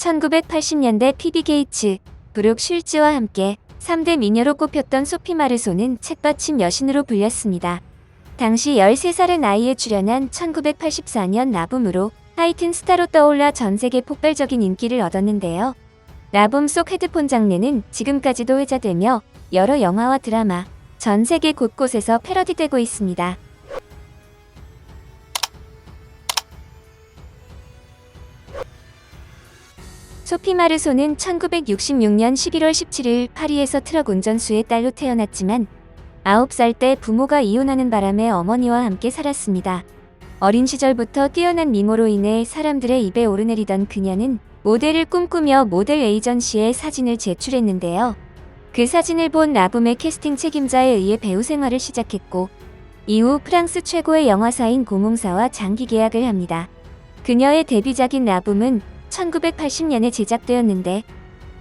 1980년대 피비 게이츠, 브룩 쉴즈와 함께 3대 미녀로 꼽혔던 소피 마르소는 책받침 여신으로 불렸습니다. 당시 13살의 나이에 출연한 1984년 라붐으로 하이튼 스타로 떠올라 전세계 폭발적인 인기를 얻었는데요. 라붐 속 헤드폰 장르는 지금까지도 회자되며 여러 영화와 드라마, 전세계 곳곳에서 패러디되고 있습니다. 소피 마르소는 1966년 11월 17일 파리에서 트럭 운전수의 딸로 태어났지만 9살 때 부모가 이혼하는 바람에 어머니와 함께 살았습니다. 어린 시절부터 뛰어난 미모로 인해 사람들의 입에 오르내리던 그녀는 모델을 꿈꾸며 모델 에이전시에 사진을 제출했는데요. 그 사진을 본 라붐의 캐스팅 책임자에 의해 배우 생활을 시작했고 이후 프랑스 최고의 영화사인 공흥사와 장기 계약을 합니다. 그녀의 데뷔작인 라붐은 1980년에 제작되었는데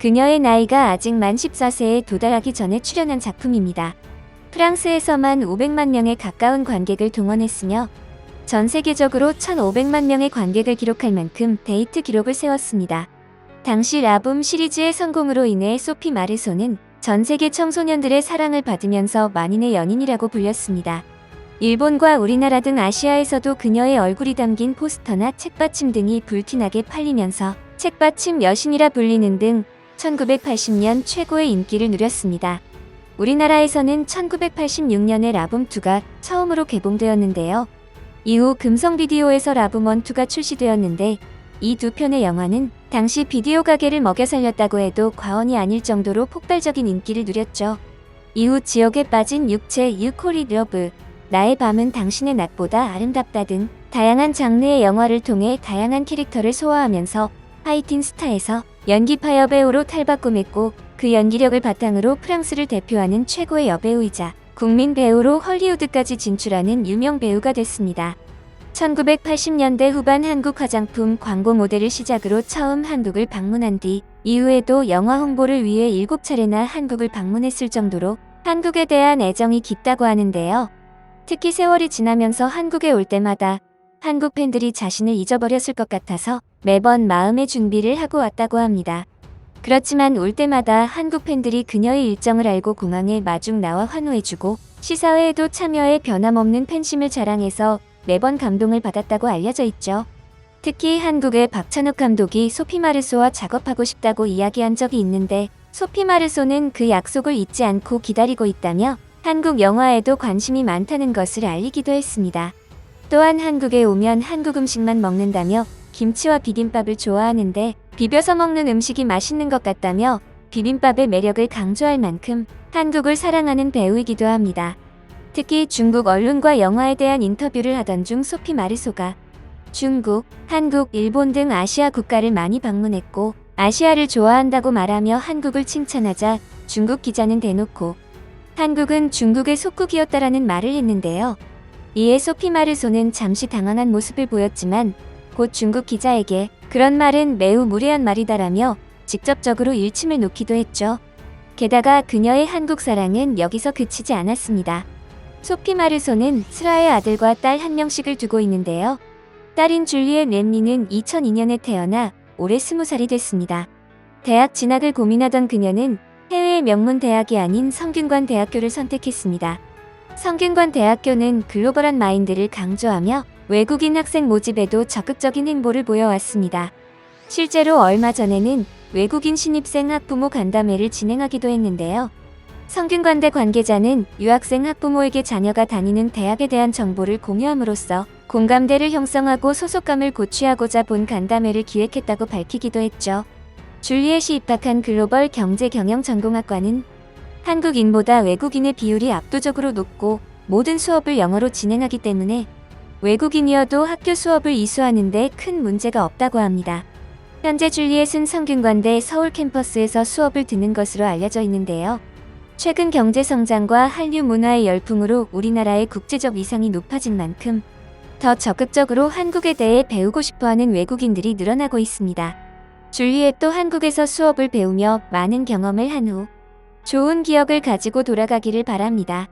그녀의 나이가 아직 만 14세에 도달하기 전에 출연한 작품입니다. 프랑스에서만 500만 명에 가까운 관객을 동원했으며 전 세계적으로 1,500만 명의 관객을 기록할 만큼 데이트 기록을 세웠습니다. 당시 라붐 시리즈의 성공으로 인해 소피 마르소는 전 세계 청소년들의 사랑을 받으면서 만인의 연인이라고 불렸습니다. 일본과 우리나라 등 아시아에서도 그녀의 얼굴이 담긴 포스터나 책받침 등이 불티나게 팔리면서 책받침 여신이라 불리는 등 1980년 최고의 인기를 누렸습니다. 우리나라에서는 1986년에 라붐2가 처음으로 개봉되었는데요. 이후 금성비디오에서 라붐1,2가 출시되었는데 이 두 편의 영화는 당시 비디오 가게를 먹여 살렸다고 해도 과언이 아닐 정도로 폭발적인 인기를 누렸죠. 이후 지옥에 빠진 육체 유코리 러브, 나의 밤은 당신의 낮보다 아름답다 등 다양한 장르의 영화를 통해 다양한 캐릭터를 소화하면서 하이틴 스타에서 연기파 여배우로 탈바꿈했고 그 연기력을 바탕으로 프랑스를 대표하는 최고의 여배우이자 국민 배우로 헐리우드까지 진출하는 유명 배우가 됐습니다. 1980년대 후반 한국 화장품 광고 모델을 시작으로 처음 한국을 방문한 뒤 이후에도 영화 홍보를 위해 7차례나 한국을 방문했을 정도로 한국에 대한 애정이 깊다고 하는데요. 특히 세월이 지나면서 한국에 올 때마다 한국 팬들이 자신을 잊어버렸을 것 같아서 매번 마음의 준비를 하고 왔다고 합니다. 그렇지만 올 때마다 한국 팬들이 그녀의 일정을 알고 공항에 마중 나와 환호해주고 시사회에도 참여해 변함없는 팬심을 자랑해서 매번 감동을 받았다고 알려져 있죠. 특히 한국의 박찬욱 감독이 소피 마르소와 작업하고 싶다고 이야기한 적이 있는데 소피 마르소는 그 약속을 잊지 않고 기다리고 있다며 한국 영화에도 관심이 많다는 것을 알리기도 했습니다. 또한 한국에 오면 한국 음식만 먹는다며 김치와 비빔밥을 좋아하는데 비벼서 먹는 음식이 맛있는 것 같다며 비빔밥의 매력을 강조할 만큼 한국을 사랑하는 배우이기도 합니다. 특히 중국 언론과 영화에 대한 인터뷰를 하던 중 소피 마르소가 중국, 한국, 일본 등 아시아 국가를 많이 방문했고 아시아를 좋아한다고 말하며 한국을 칭찬하자 중국 기자는 대놓고 한국은 중국의 속국이었다라는 말을 했는데요. 이에 소피 마르소는 잠시 당황한 모습을 보였지만 곧 중국 기자에게 그런 말은 매우 무례한 말이다라며 직접적으로 일침을 놓기도 했죠. 게다가 그녀의 한국 사랑은 여기서 그치지 않았습니다. 소피 마르소는 슬아의 아들과 딸 한 명씩을 두고 있는데요. 딸인 줄리엣 램리는 2002년에 태어나 올해 20살이 됐습니다. 대학 진학을 고민하던 그녀는 해외의 명문 대학이 아닌 성균관 대학교를 선택했습니다. 성균관 대학교는 글로벌한 마인드를 강조하며 외국인 학생 모집에도 적극적인 행보를 보여왔습니다. 실제로 얼마 전에는 외국인 신입생 학부모 간담회를 진행하기도 했는데요. 성균관대 관계자는 유학생 학부모에게 자녀가 다니는 대학에 대한 정보를 공유함으로써 공감대를 형성하고 소속감을 고취하고자 본 간담회를 기획했다고 밝히기도 했죠. 줄리엣이 입학한 글로벌 경제경영전공학과는 한국인보다 외국인의 비율이 압도적으로 높고 모든 수업을 영어로 진행하기 때문에 외국인이어도 학교 수업을 이수하는 데 큰 문제가 없다고 합니다. 현재 줄리엣은 성균관대 서울 캠퍼스에서 수업을 듣는 것으로 알려져 있는데요. 최근 경제 성장과 한류 문화의 열풍으로 우리나라의 국제적 위상이 높아진 만큼 더 적극적으로 한국에 대해 배우고 싶어하는 외국인들이 늘어나고 있습니다. 줄리엣도 한국에서 수업을 배우며 많은 경험을 한 후 좋은 기억을 가지고 돌아가기를 바랍니다.